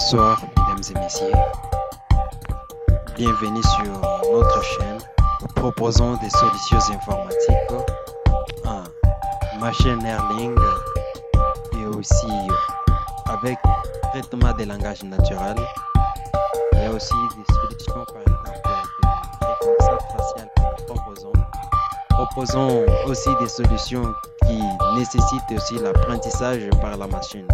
Bonsoir, mesdames et messieurs. Bienvenue sur notre chaîne. Nous proposons des solutions informatiques en machine learning et aussi avec traitement des langages naturels. Il y a aussi des solutions, par exemple, de reconnaissance faciale que nous proposons. Proposons aussi des solutions qui nécessitent aussi l'apprentissage par la machine.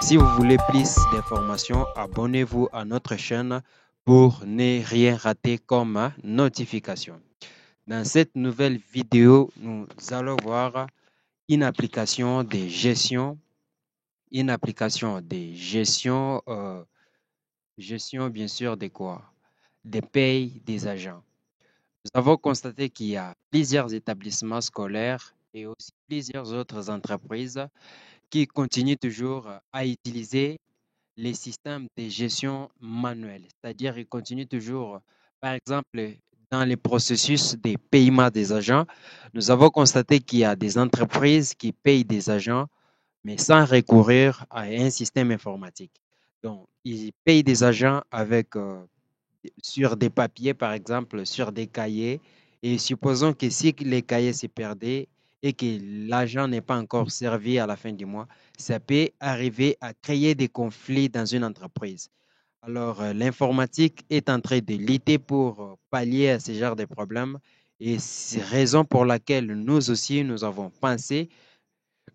Si vous voulez plus d'informations, abonnez-vous à notre chaîne pour ne rien rater comme notification. Dans cette nouvelle vidéo, nous allons voir une application de gestion, gestion bien sûr de quoi? Des payes des agents. Nous avons constaté qu'il y a plusieurs établissements scolaires et aussi plusieurs autres entreprises qui continuent toujours à utiliser les systèmes de gestion manuelle, c'est-à-dire ils continuent toujours, par exemple, dans les processus de paiement des agents, nous avons constaté qu'il y a des entreprises qui payent des agents, mais sans recourir à un système informatique. Donc, ils payent des agents avec, sur des papiers, par exemple, sur des cahiers, et supposons que si les cahiers se perdaient et que l'agent n'est pas encore servi à la fin du mois, ça peut arriver à créer des conflits dans une entreprise. Alors, l'informatique est en train de lutter pour pallier à ce genre de problèmes et c'est raison pour laquelle nous aussi, nous avons pensé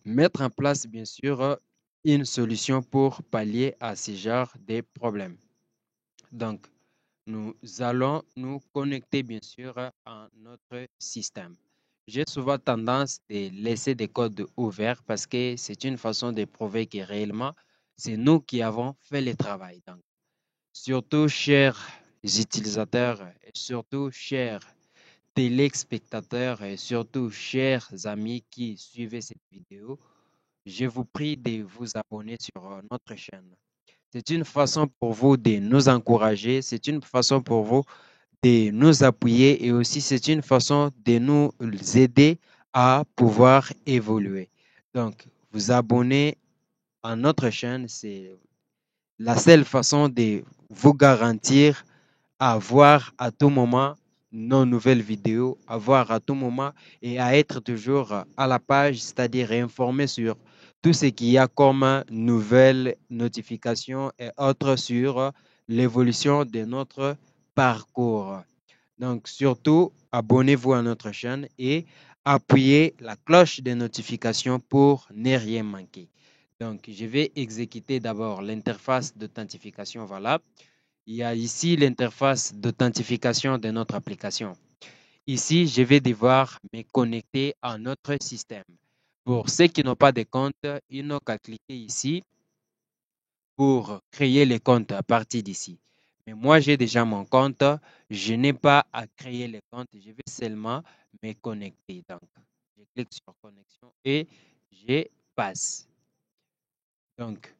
mettre en place, bien sûr, une solution pour pallier à ce genre de problèmes. Donc, nous allons nous connecter, bien sûr, à notre système. J'ai souvent tendance de laisser des codes ouverts parce que c'est une façon de prouver que réellement, c'est nous qui avons fait le travail. Donc, surtout, chers utilisateurs, et surtout, chers téléspectateurs, et surtout, chers amis qui suivez cette vidéo, je vous prie de vous abonner sur notre chaîne. C'est une façon pour vous de nous encourager, c'est une façon pour vous de nous appuyer et aussi c'est une façon de nous aider à pouvoir évoluer. Donc, vous abonner à notre chaîne, c'est la seule façon de vous garantir à voir à tout moment nos nouvelles vidéos, à voir à tout moment et à être toujours à la page, c'est-à-dire informé sur tout ce qu'il y a comme nouvelles notifications et autres sur l'évolution de notre parcours. Donc, surtout, abonnez-vous à notre chaîne et appuyez la cloche de notification pour ne rien manquer. Donc, je vais exécuter d'abord l'interface d'authentification valable. Il y a ici l'interface d'authentification de notre application. Ici, je vais devoir me connecter à notre système. Pour ceux qui n'ont pas de compte, ils n'ont qu'à cliquer ici pour créer les comptes à partir d'ici. Mais moi, j'ai déjà mon compte. Je n'ai pas à créer les comptes. Je vais seulement me connecter. Donc, je clique sur connexion et je passe. Donc,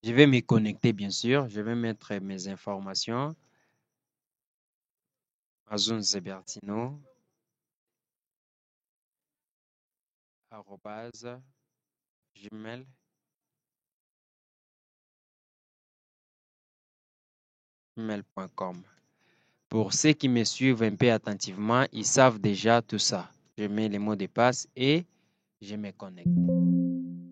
je vais me connecter, bien sûr. Je vais mettre mes informations. Azun Zebertino, arrobase, gmail.com. Pour ceux qui me suivent un peu attentivement, ils savent déjà tout ça. Je mets les mots de passe et je me connecte.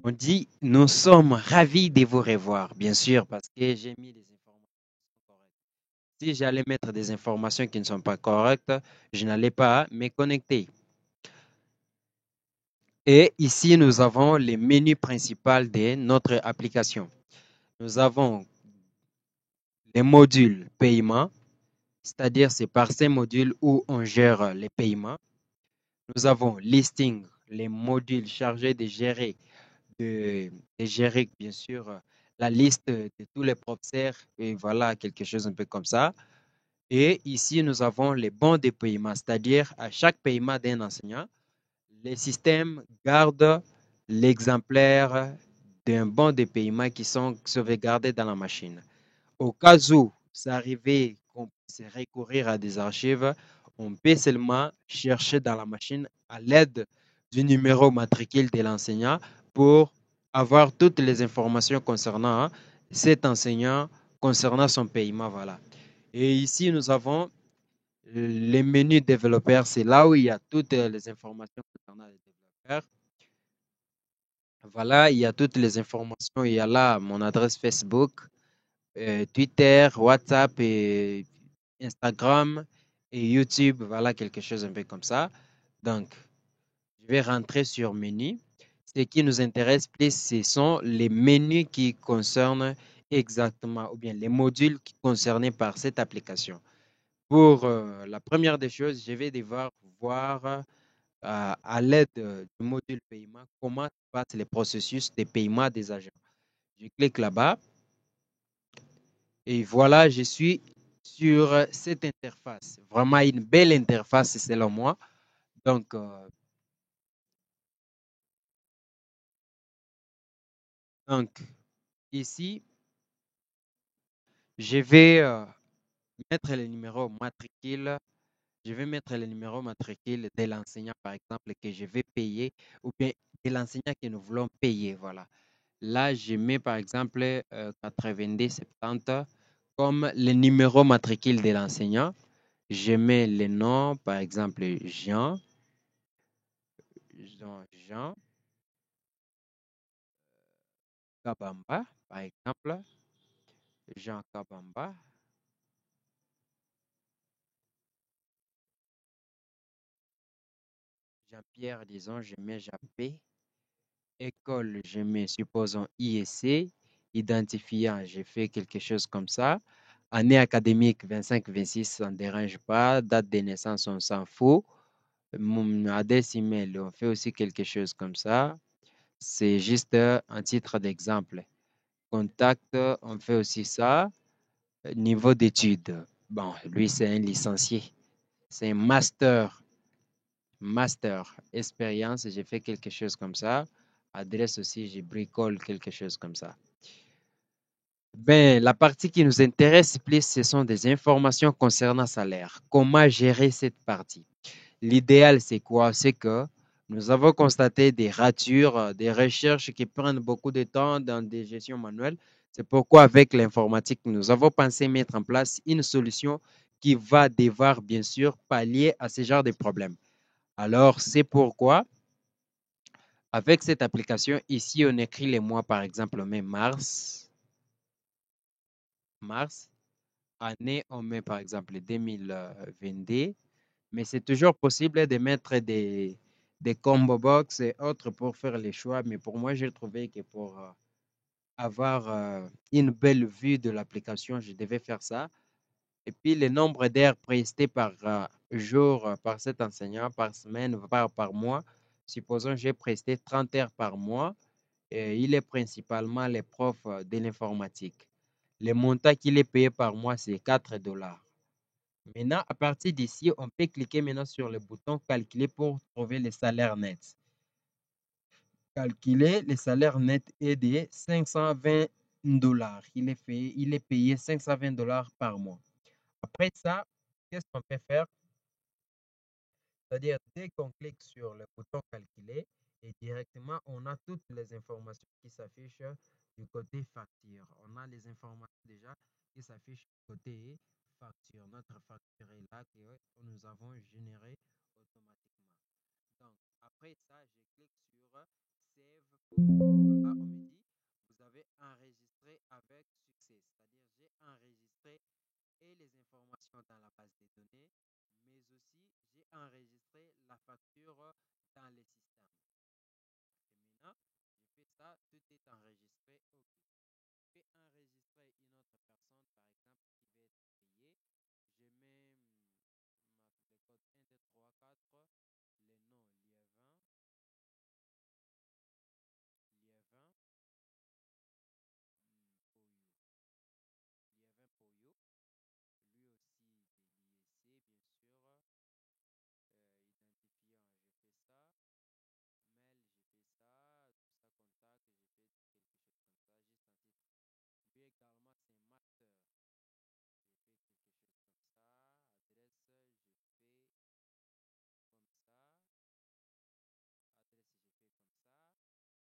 On dit, nous sommes ravis de vous revoir, bien sûr, parce que j'ai mis les informations correctes. Si j'allais mettre des informations qui ne sont pas correctes, je n'allais pas me connecter. Et ici, nous avons les menus principaux de notre application. Nous avons les modules paiement, c'est-à-dire c'est par ces modules où on gère les paiements. Nous avons listing, les modules chargés de gérer bien sûr la liste de tous les professeurs et voilà quelque chose un peu comme ça. Et ici, nous avons les bons de paiement, c'est-à-dire à chaque paiement d'un enseignant, les systèmes gardent l'exemplaire d'un bon de paiement qui sont sauvegardés dans la machine. Au cas où ça arrivait qu'on puisse recourir à des archives, on peut seulement chercher dans la machine à l'aide du numéro matricule de l'enseignant pour avoir toutes les informations concernant cet enseignant, concernant son paiement. Voilà. Et ici, nous avons les menus développeurs. C'est là où il y a toutes les informations concernant les développeurs. Voilà, il y a toutes les informations. Il y a là mon adresse Facebook, Twitter, WhatsApp et Instagram et YouTube. Voilà, quelque chose un peu comme ça. Donc, je vais rentrer sur menu. Ce qui nous intéresse plus, ce sont les menus qui concernent exactement, ou bien les modules concernés par cette application. Pour la première des choses, je vais devoir voir à l'aide du module paiement comment se passe le processus de paiement des agents. Je clique là-bas et voilà, je suis sur cette interface. Vraiment une belle interface selon moi. Donc, donc ici, je vais mettre le numéro matricule. Je vais mettre le numéro matricule de l'enseignant, par exemple, que je vais payer, ou bien de l'enseignant que nous voulons payer. Voilà. Là, je mets, par exemple, 9070 comme le numéro matricule de l'enseignant. Je mets le nom, par exemple, Jean Kabamba, par exemple. Jean Kabamba. Jean-Pierre, disons, je mets Jean-P. École, je mets, supposons, ISC. Identifiant, j'ai fait quelque chose comme ça. Année académique 25-26, ça ne dérange pas. Date de naissance, on s'en fout. Mon adresse email, on fait aussi quelque chose comme ça. C'est juste un titre d'exemple. Contact, on fait aussi ça. Niveau d'études. Bon, lui, c'est un licencié. C'est un master. Master. Expérience, j'ai fait quelque chose comme ça. Adresse aussi, je bricole quelque chose comme ça. Ben, la partie qui nous intéresse plus, ce sont des informations concernant salaire. Comment gérer cette partie? L'idéal, c'est quoi? C'est que nous avons constaté des ratures, des recherches qui prennent beaucoup de temps dans des gestions manuelles. C'est pourquoi, avec l'informatique, nous avons pensé mettre en place une solution qui va devoir, bien sûr, pallier à ce genre de problèmes. Alors, c'est pourquoi, avec cette application, ici, on écrit les mois, par exemple, mai, mars, année, on met, par exemple, 2022. Mais c'est toujours possible de mettre des combo box et autres pour faire les choix. Mais pour moi, j'ai trouvé que pour avoir une belle vue de l'application, je devais faire ça. Et puis, le nombre d'heures prestées par jour par cet enseignant, par semaine, par mois. Supposons que j'ai presté 30 heures par mois. Et il est principalement le prof de l'informatique. Le montant qu'il est payé par mois, c'est 4 $. Maintenant, à partir d'ici, on peut cliquer maintenant sur le bouton calculer pour trouver le salaire net. Calculer le salaire net est de 520 $. Il est payé 520 $ par mois. Après ça, qu'est-ce qu'on peut faire? C'est-à-dire, dès qu'on clique sur le bouton calculer, et directement, on a toutes les informations qui s'affichent du côté facture. On a les informations déjà qui s'affichent du côté facture. Notre facture est là que nous avons généré automatiquement. Donc, après ça, je clique sur Save. Là, on me dit, vous avez enregistré avec succès. C'est-à-dire, j'ai enregistré et les informations dans la base de données, mais aussi j'ai enregistré la facture dans le système. Et maintenant, je fais ça, tout est enregistré. OK. Je vais enregistrer une autre personne, par exemple, qui va être payée. Je mets le code 1, 2, 3, 4, le nom Liévin Poyo. Lui aussi de l'ISC, bien sûr. Identifiant, je fais ça. Mail, j'ai fait ça. Tout ça, contact, j'ai fait quelque chose comme ça. Juste un titre. Lui également, c'est master. J'ai fait quelque chose comme ça. Adresse, j'ai fait comme ça.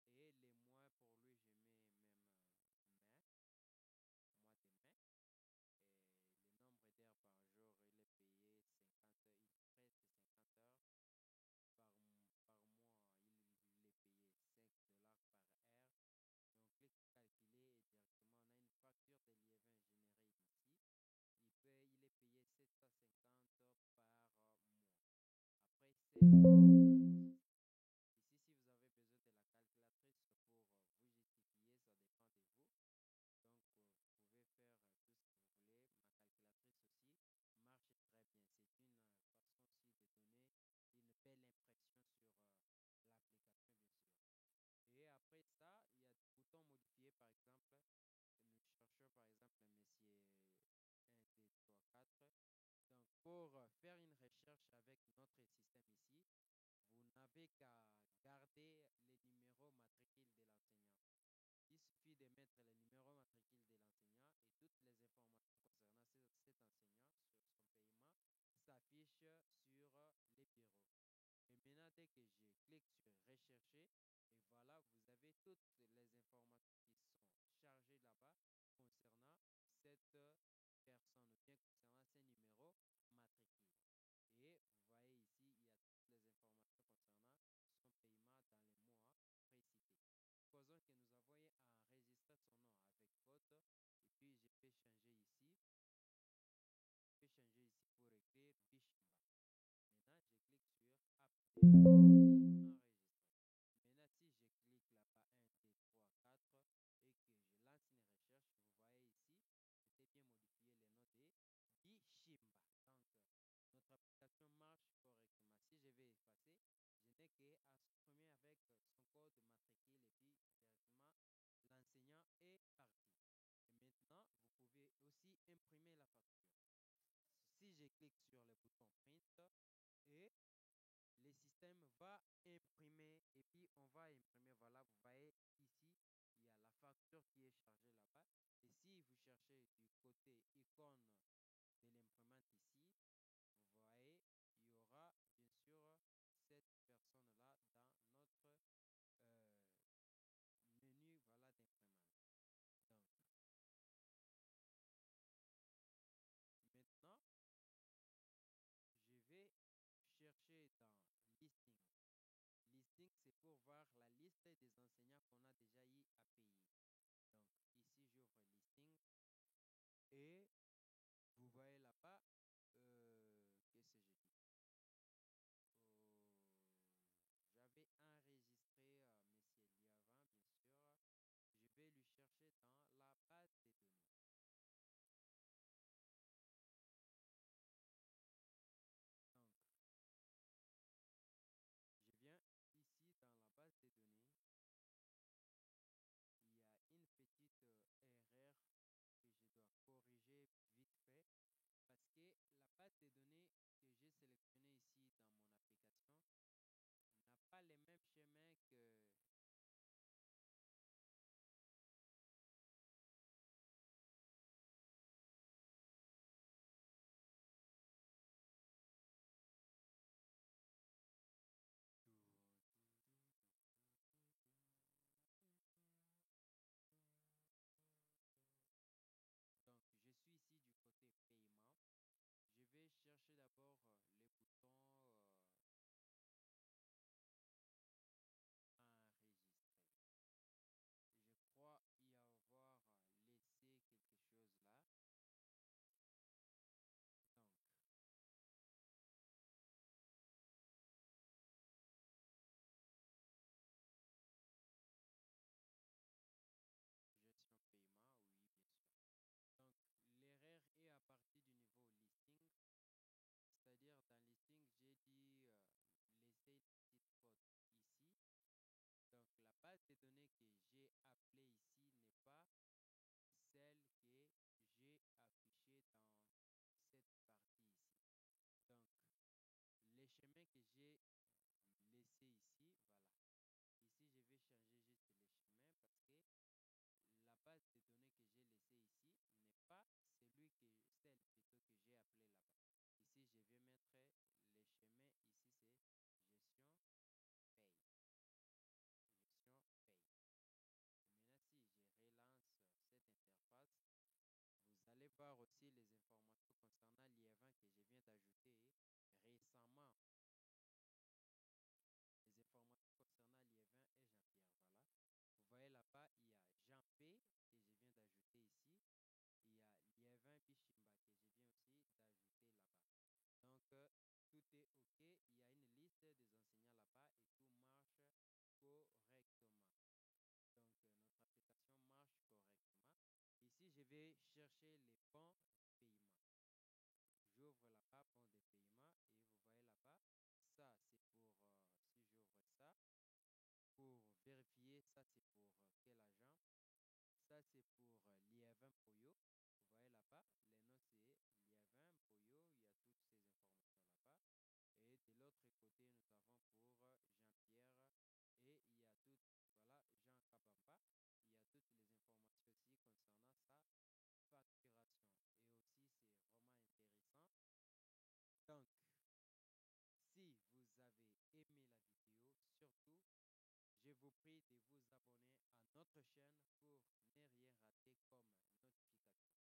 Adresse, j'ai fait comme ça. Et les mois pour enregistrement. Ici, si vous avez besoin de la calculatrice pour vous multiplier, ça dépend de vous. Donc, vous pouvez faire tout ce que vous voulez. Ma calculatrice aussi marche très bien. C'est une façon aussi de donner une belle impression sur l'application, bien sûr. Et après ça, il y a des boutons modifiés, par exemple. Nous cherchons, par exemple, monsieur 1, 2, 3, 4. Donc, pour faire une recherche avec notre système ici, vous n'avez qu'à garder les numéros matricules de l'enseignant. Il suffit de mettre le numéro matricule de l'enseignant et toutes les informations concernant cet enseignant sur son paiement s'affichent sur les bureaux. Et maintenant, dès que je clique sur rechercher, et voilà, vous avez toutes les informations qui sont chargées là-bas concernant cette personne ou bien concernant ces numéros matricules. Et vous voyez ici, il y a toutes les informations concernant son paiement dans les mois précités. Supposons que nous avons enregistré son nom avec faute et puis je peux changer ici. Je peux changer ici pour écrire Bishimba. Maintenant, je clique sur Update et enregistrer. Maintenant, si je clique là-bas 1, 2, 3, 4 et que je lance une recherche, vous voyez ici, c'était bien modifié le nom de Bishimba. Donc, notre application marche correctement. Si je vais effacer, je n'ai qu'à supprimer avec son code matricule et puis directement l'enseignant est parti. Et maintenant, vous pouvez aussi imprimer la facture. Si je clique sur le bouton Print et le système va imprimer et puis on va imprimer, voilà, vous voyez ici, il y a la facture qui est chargée là-bas. Et si vous cherchez du côté icône de l'imprimante ici, vous voyez, il y aura bien sûr cette personne-là dans notre euh, menu voilà, d'imprimante. Donc, maintenant, je vais chercher dans Listing. Listing, c'est pour voir la liste des enseignants qu'on a déjà eu à payer. Donc, ici, j'ouvre Listing et vous voyez là-bas, qu'est-ce que j'ai dit? J'avais enregistré Monsieur Liavant, bien sûr. Je vais lui chercher dans la base des données. Donc, je viens ici dans la base des données. Il y a une petite erreur que je dois corriger vite fait parce que la base de données que j'ai sélectionnée ici dans mon application n'a pas les mêmes chemins que donc je suis ici du côté paiement. Je vais chercher d'abord les boutons enregistrer. Je crois y avoir laissé quelque chose là. Donc, gestion paiement, oui, bien sûr. Donc, l'erreur est à partir du niveau listing, c'est-à-dire dans listing, j'ai dit laisser une petite faute ici. Donc, la base de données que j'ai appelée ici n'est pas celle que j'ai affichée dans cette partie ici. Donc, les chemins que j'ai laissés ici, voilà. Ici, je vais changer juste les chemins parce que la base de données que j'ai laissée ici n'est pas celle plutôt que j'ai appelée là-bas. Ici, je vais mettre les chemins. Ici, c'est gestion paye. Gestion paye. Et maintenant, si je relance cette interface, vous allez voir aussi les informations concernant l'IE20 que je viens d'ajouter récemment. Les informations concernant l'IE20 et Jean-Pierre. Voilà. Vous voyez là-bas, il y a Jean-P que je viens d'ajouter ici. Il y a l'IE20 Bishimba que je viens aussi d'ajouter là-bas. Donc, tout c'est OK. Il y a une liste des enseignants là-bas et tout marche correctement. Donc, notre application marche correctement. Ici, je vais chercher les bons de paiement. J'ouvre là-bas bon de paiement et vous voyez là-bas, ça c'est pour, si j'ouvre ça, pour vérifier, ça c'est pour quel agent? Ça c'est pour Liévin Poyo. Vous voyez là-bas, les noms c'est Liévin Poyo, il y a toutes ces informations là-bas. Et de l'autre côté, nous avons pour Jean-Pierre et il y a tout, voilà, Jean Kabamba. Il y a toutes les informations aussi concernant sa facturation. Et aussi, c'est vraiment intéressant. Donc, si vous avez aimé la vidéo, surtout, je vous prie de vous abonner à notre chaîne pour ne rien rater comme notification.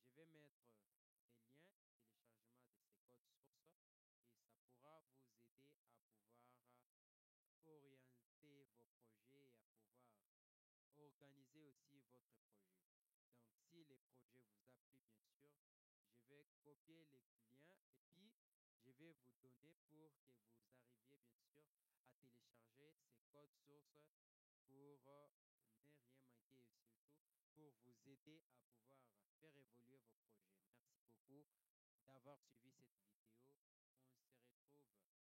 Je vais mettre des liens de téléchargement de ces codes sources et ça pourra vous aider à pouvoir orienter vos projets et à pouvoir organiser aussi votre projet. Donc, si le projet vous a plu, bien sûr, je vais copier les liens et puis je vais vous donner pour que vous arriviez, bien sûr, à télécharger ces codes sources pour ne rien manquer et surtout pour vous aider à pouvoir faire évoluer vos projets. Merci beaucoup d'avoir suivi cette vidéo. On se retrouve